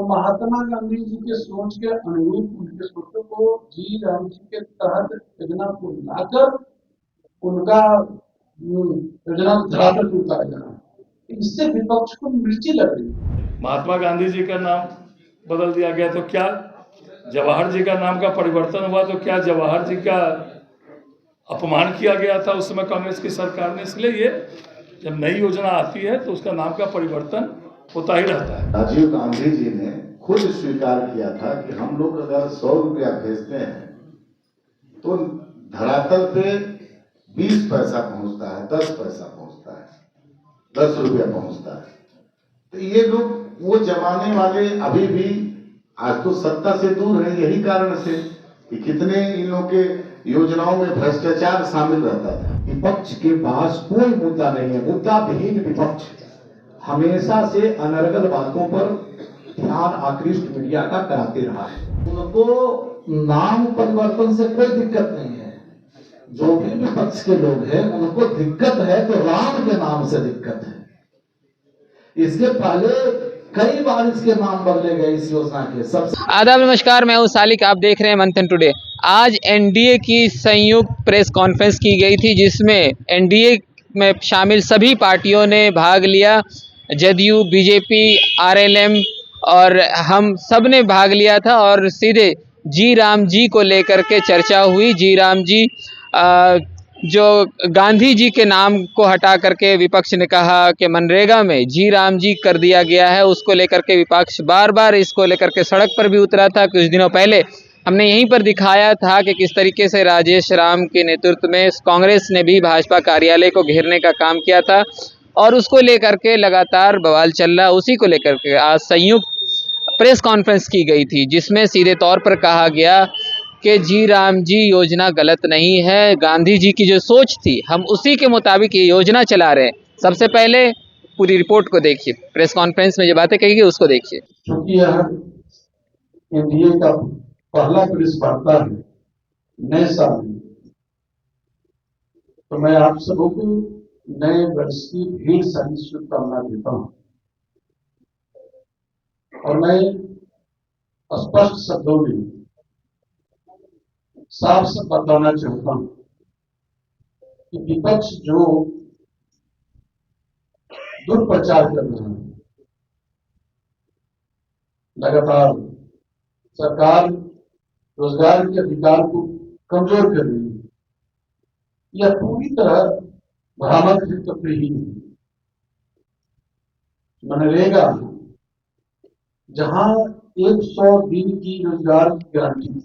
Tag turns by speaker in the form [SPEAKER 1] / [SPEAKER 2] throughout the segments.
[SPEAKER 1] तो महात्मा गांधी जी के सोच के अनुरूप उनके सोचों को जी राम जी के तहत योजना को लाकर उनका योजना धरातल पर उतारा जा रहा है। इससे विपक्ष को मिर्ची लग रही है।
[SPEAKER 2] महात्मा गांधी जी का नाम बदल दिया गया तो क्या जवाहर जी का नाम का परिवर्तन हुआ तो क्या जवाहर जी का अपमान किया गया था उस समय कांग्रेस की सरकार ने। इसलिए ये जब नई योजना आती है तो उसका नाम का परिवर्तन होता ही रहता है।
[SPEAKER 3] राजीव गांधी जी ने खुद स्वीकार किया था कि हम लोग अगर 100 रुपया भेजते हैं तो धरातल पे 20 पैसा पहुंचता है, 10 पैसा पहुंचता है, 10 रुपया पहुंचता है। तो ये लोग वो जमाने वाले अभी भी आज तो सत्ता से दूर है, यही कारण से कि कितने इन लोगों के योजनाओं में भ्रष्टाचार शामिल रहता था।
[SPEAKER 4] विपक्ष के पास कोई मुद्दा नहीं है, मुद्दा विहीन विपक्ष हमेशा से अनर्गल बातों पर ध्यान आकृष्ट मीडिया का कराते रहा है। उनको नाम परिवर्तन से कोई दिक्कत नहीं है। जो भी विपक्ष के लोग हैं उनको दिक्कत है तो राम के नाम से दिक्कत है। इसके पहले कई बार इसके नाम बदले गए इस योजना के। सबसे
[SPEAKER 5] आदाब, नमस्कार, मैं हूं सालिक, आप देख रहे हैं मंथन टुडे। आज एनडीए की संयुक्त प्रेस कॉन्फ्रेंस की गई थी जिसमें एनडीए में शामिल सभी पार्टियों ने भाग लिया। जदयू, बीजेपी, आरएलएम और हम सब ने भाग लिया था और सीधे जी राम जी को लेकर के चर्चा हुई। जी राम जी जो गांधी जी के नाम को हटा करके विपक्ष ने कहा कि मनरेगा में जी राम जी कर दिया गया है, उसको लेकर के विपक्ष बार बार इसको लेकर के सड़क पर भी उतरा था। कुछ दिनों पहले हमने यहीं पर दिखाया था कि किस तरीके से राजेश राम के नेतृत्व में कांग्रेस ने भी भाजपा कार्यालय को घेरने का काम किया था और उसको लेकर के लगातार बवाल चल रहा। उसी को लेकर के आज संयुक्त प्रेस कॉन्फ्रेंस की गई थी जिसमें सीधे तौर पर कहा गया कि जी राम जी योजना गलत नहीं है। गांधी जी की जो सोच थी हम उसी के मुताबिक ये योजना चला रहे हैं। सबसे पहले पूरी रिपोर्ट को देखिए, प्रेस कॉन्फ्रेंस में जो बातें कही गई उसको देखिए।
[SPEAKER 1] क्योंकि यह एनडीए का पहला प्रेस वार्ता है नए साल में, तो मैं आप सबों को नए वर्ष की ढेर सारी शुभकामना देता हूं और मैं स्पष्ट शब्दों में साफ साफ बताना चाहता हूं कि विपक्ष जो दुष्प्रचार कर रहा है, लगातार सरकार रोजगार के अधिकार को कमजोर कर रही है, यह पूरी तरह भ्रामक तथ्यहीन है। मनरेगा जहां 100 दिन की रोजगार की गारंटी थी,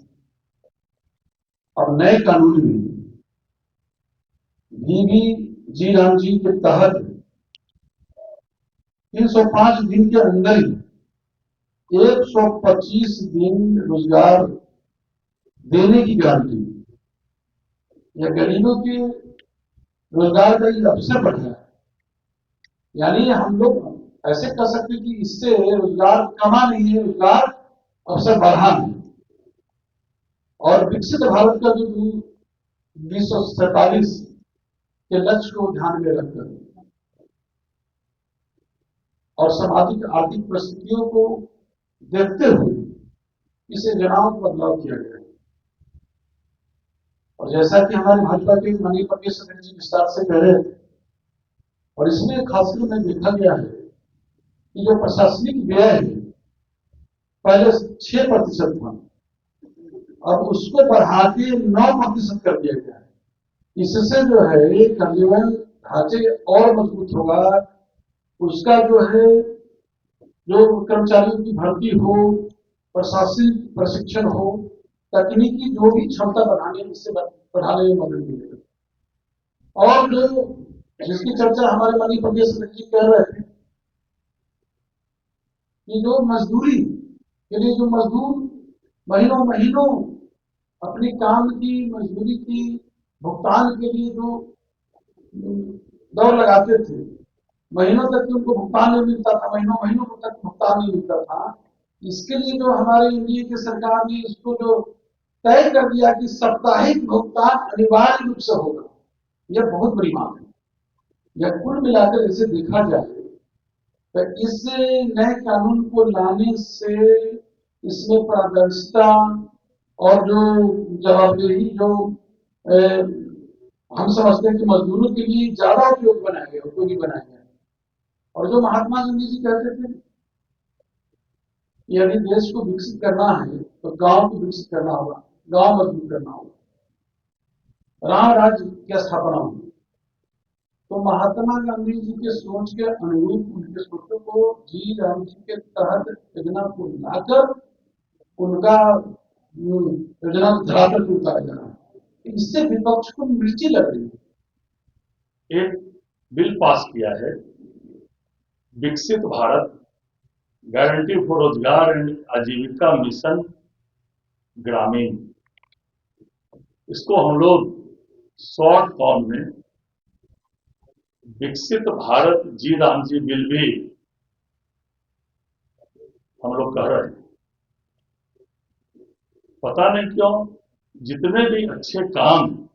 [SPEAKER 1] अब नए कानून में भी जी राम जी के तहत 305 दिन के अंदर ही 125 दिन रोजगार देने की गारंटी। यह गरीबों के रोजगार का एक अवसर बढ़ रहा है। यानी हम लोग ऐसे कह सकते कि इससे रोजगार कमा नहीं है, रोजगार अवसर बढ़ा है। और विकसित भारत का जो 2047 के लक्ष्य को ध्यान में रखकर और सामाजिक आर्थिक परिस्थितियों को देखते हुए इस योजनाओं में बदलाव किया गया है। और जैसा कि हमारे भाजपा के माननीय प्रदेश अध्यक्ष जी विस्तार से कह रहे थे, और इसमें खासकर में देखा गया है कि जो प्रशासनिक व्यय है पहले 6% था, अब उसको बढ़ा के 9% कर दिया गया है। इससे जो है कार्यान्वयन ढांचे और मजबूत होगा। उसका जो है जो कर्मचारियों की भर्ती हो, प्रशासनिक प्रशिक्षण हो, तकनीकी जो भी क्षमता बढ़ाने में मदद मिलेगा। और जो जिसकी चर्चा हमारे माननीय प्रदेश अध्यक्ष जी कर रहे थे कि जो मजदूरी के लिए जो मजदूर महीनों अपनी काम की मजदूरी की भुगतान के लिए जो दौड़ लगाते थे, महीनों तक उनको भुगतान नहीं मिलता था, महीनों तक भुगतान नहीं मिलता था। इसके लिए जो हमारे एनडीए की सरकार ने इसको जो तय कर दिया कि साप्ताहिक भुगतान अनिवार्य रूप से होगा, यह बहुत बड़ी बात है। यह कुल मिलाकर इसे देखा जाए तो इस नए कानून को लाने से इसमें पारदर्शिता और जो जवाबदेही जो हम समझते हैं कि मजदूरों के लिए ज्यादा उपयोगी बनाया गया। और जो महात्मा गांधी जी कहते थे कि यदि देश को विकसित करना है तो गांव को विकसित करना होगा, गांव मजबूत करना होगा, राम राज्य की स्थापना होगी। तो महात्मा गांधी जी के सोच के अनुरूप उनके सोचों को जी राम जी के तहत योजना को लाकर उनका योजना को धरातल पर उतारा जा रहा है। इससे विपक्ष को मिर्ची लग रही है।
[SPEAKER 2] एक बिल पास किया है, विकसित भारत गारंटी फॉर रोजगार एंड आजीविका मिशन ग्रामीण। इसको हम लोग शॉर्ट फॉर्म में विकसित भारत जी राम जी बिल भी हम लोग कह रहे हैं। पता नहीं क्यों जितने भी अच्छे काम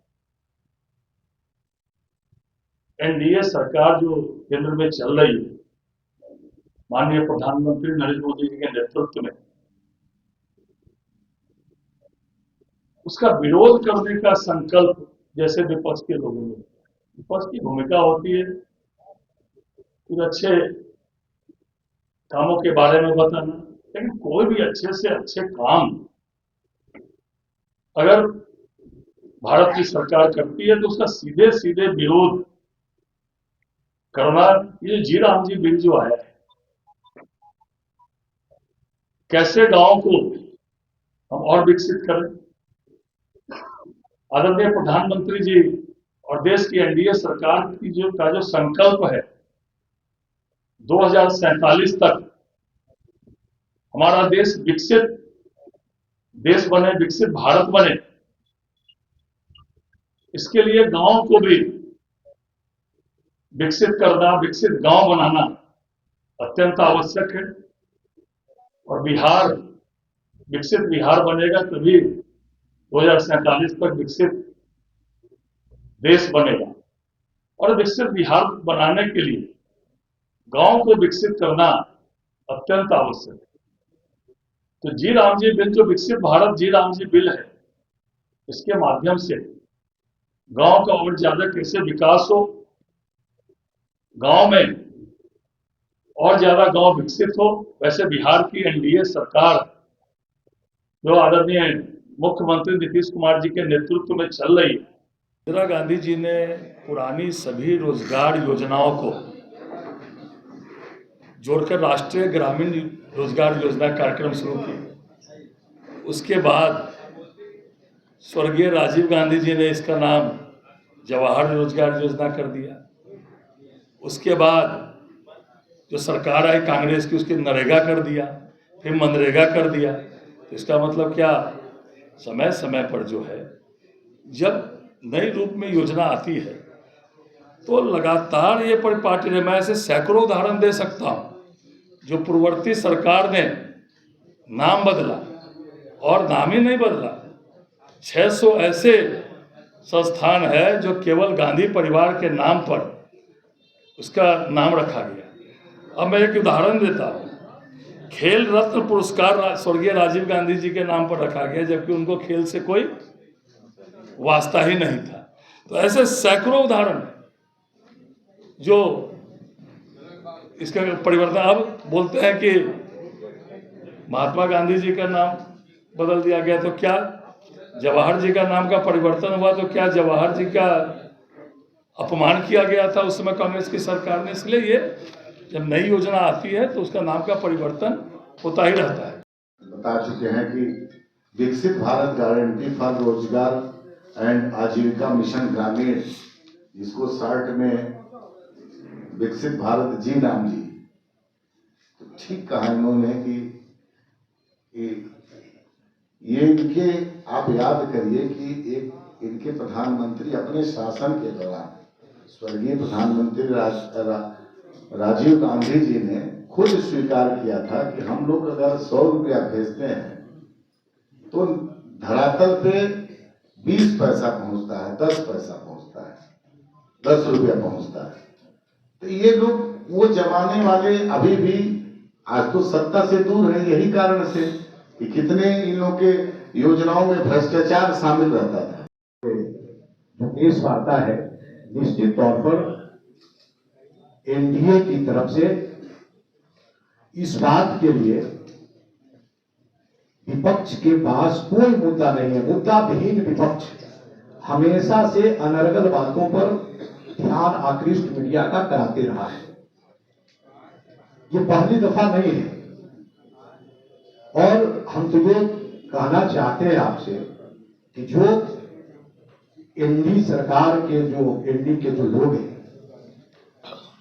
[SPEAKER 2] एनडीए सरकार जो केंद्र में चल रही है, माननीय प्रधानमंत्री नरेंद्र मोदी जी के नेतृत्व में, उसका विरोध करने का संकल्प जैसे विपक्ष के लोगों ने। विपक्ष की भूमिका होती है कुछ अच्छे कामों के बारे में बताना, लेकिन कोई भी अच्छे से अच्छे काम अगर भारत की सरकार करती है तो उसका सीधे सीधे विरोध करना। ये जी राम जी बिल जो आया है, कैसे गांव को हम और विकसित करें। आदरणीय प्रधानमंत्री जी और देश की एनडीए सरकार की जो संकल्प है 2047 तक हमारा देश विकसित देश बने, विकसित भारत बने, इसके लिए गांव को भी विकसित करना, विकसित गांव बनाना अत्यंत आवश्यक है। और बिहार विकसित बिहार बनेगा तभी 2047 तक विकसित देश बनेगा। और विकसित बिहार बनाने के लिए गांव को विकसित करना अत्यंत आवश्यक है। तो जी राम जी बिल जो विकसित भारत जी राम जी बिल है, इसके माध्यम से गांव का और ज्यादा कैसे विकास हो, गांव में और ज्यादा गांव विकसित हो, वैसे बिहार की एनडीए सरकार जो आदरणीय मुख्यमंत्री नीतीश कुमार जी के नेतृत्व में चल रही है। इंदिरा गांधी जी ने पुरानी सभी रोजगार योजनाओं को जोड़कर राष्ट्रीय ग्रामीण रोजगार योजना कार्यक्रम शुरू किया। उसके बाद स्वर्गीय राजीव गांधी जी ने इसका नाम जवाहर रोजगार योजना कर दिया। उसके बाद जो सरकार आई कांग्रेस की, उसकी नरेगा कर दिया, फिर मनरेगा कर दिया। तो इसका मतलब क्या, समय समय पर जो है जब नई रूप में योजना आती है तो लगातार ये परिपाटी रहे। मैं ऐसे सैकड़ों उदाहरण दे सकता हूँ जो पूर्ववर्ती सरकार ने नाम बदला और नाम ही नहीं बदला। 600 ऐसे संस्थान है जो केवल गांधी परिवार के नाम पर उसका नाम रखा गया। अब मैं एक उदाहरण देता हूँ, खेल रत्न पुरस्कार स्वर्गीय राजीव गांधी जी के नाम पर रखा गया, जबकि उनको खेल से कोई वास्ता ही नहीं था। तो ऐसे सैकड़ों उदाहरण जो इसका परिवर्तन। अब बोलते हैं कि महात्मा गांधी जी का नाम बदल दिया गया, तो क्या जवाहर जी का नाम का परिवर्तन हुआ, तो क्या जवाहर जी का अपमान किया गया था उस समय कांग्रेस की सरकार ने। इसलिए ये जब नई योजना आती है तो उसका नाम का परिवर्तन होता ही रहता है।
[SPEAKER 3] बता चुके हैं कि विकसित भारत गारंटी फॉर रोजगार एंड आजीविका मिशन ग्रामीण, जिसको शॉर्ट में विकसित भारत जी राम जी, तो ठीक कहा इन्होंने कि ये इनके, आप याद करिए कि एक इनके प्रधानमंत्री अपने शासन के दौरान स्वर्गीय प्रधानमंत्री राजीव गांधी जी ने खुद स्वीकार किया था कि हम लोग अगर 100 रुपया भेजते हैं तो धरातल पे 20 पैसा पहुंचता है, 10 पैसा पहुंचता है, 10 रुपया पहुंचता है। तो ये लोग वो जमाने वाले अभी भी आज तो सत्ता से दूर है, यही कारण से कि कितने इन लोगों के योजनाओं में भ्रष्टाचार शामिल रहता था।
[SPEAKER 4] जो प्रेस वार्ता है निश्चित तौर पर एनडीए की तरफ से इस बात के लिए विपक्ष के पास कोई मुद्दा नहीं है। मुद्दा विहीन विपक्ष हमेशा से अनर्गल बातों पर ध्यान आकृष्ट मीडिया का कराते रहा है। ये पहली दफा नहीं है और हम तो ये कहना चाहते हैं आपसे कि जो एनडी सरकार के एनडी के जो लोग हैं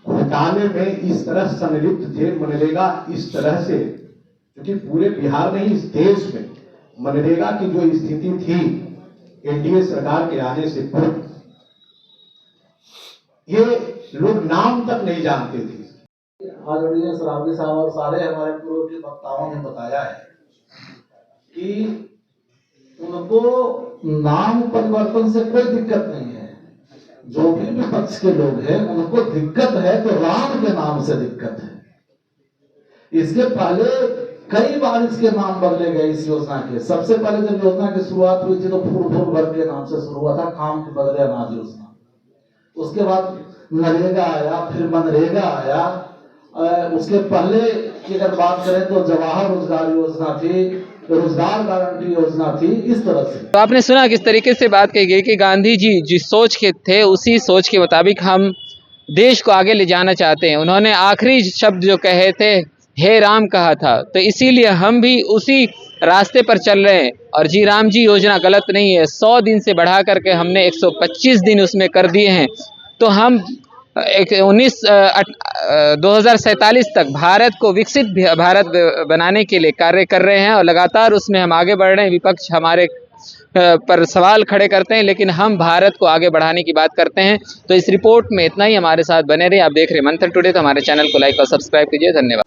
[SPEAKER 4] घोटाले में इस तरह संलिप्त थे, मनरेगा इस तरह से, क्योंकि पूरे बिहार में इस देश में मनरेगा की जो स्थिति थी एनडीए सरकार के आने से पूर्व, ये लोग नाम तक नहीं जानते थे।
[SPEAKER 1] आदरणीय श्रावणी साहब और सारे हमारे पूर्व के वक्ताओं ने बताया है कि उनको नाम परिवर्तन से कोई दिक्कत नहीं है। जो भी विपक्ष के लोग हैं उनको दिक्कत है तो राम के नाम से दिक्कत है। इसके पहले कई बार इसके नाम बदले गए इस योजना के। सबसे पहले जब योजना की शुरुआत हुई थी तो फूल वर्ग के नाम से शुरू हुआ था, काम के बदले अनाज योजना। उसके बाद नरेगा आया, फिर मनरेगा आया। उसके पहले की अगर बात करें तो जवाहर रोजगार योजना थी, रोजगार गारंटी योजना थी, इस तरह से।
[SPEAKER 5] तो आपने सुना किस तरीके से बात कही गई कि गांधी जी जिस सोच के थे उसी सोच के मुताबिक हम देश को आगे ले जाना चाहते हैं। उन्होंने आखिरी शब्द जो कहे थे हे राम कहा था, तो इसीलिए हम भी उसी रास्ते पर चल रहे हैं। और जी राम जी योजना गलत नहीं है, 100 दिन से बढ़ा करके हमने 125 दिन उसमें कर दिए हैं। तो हम 2047 तक भारत को विकसित भारत बनाने के लिए कार्य कर रहे हैं और लगातार उसमें हम आगे बढ़ रहे हैं। विपक्ष हमारे पर सवाल खड़े करते हैं, लेकिन हम भारत को आगे बढ़ाने की बात करते हैं। तो इस रिपोर्ट में इतना ही। हमारे साथ बने रहिए। आप देख रहे हैं मंथन टुडे। तो हमारे चैनल को लाइक और सब्सक्राइब कीजिए। धन्यवाद।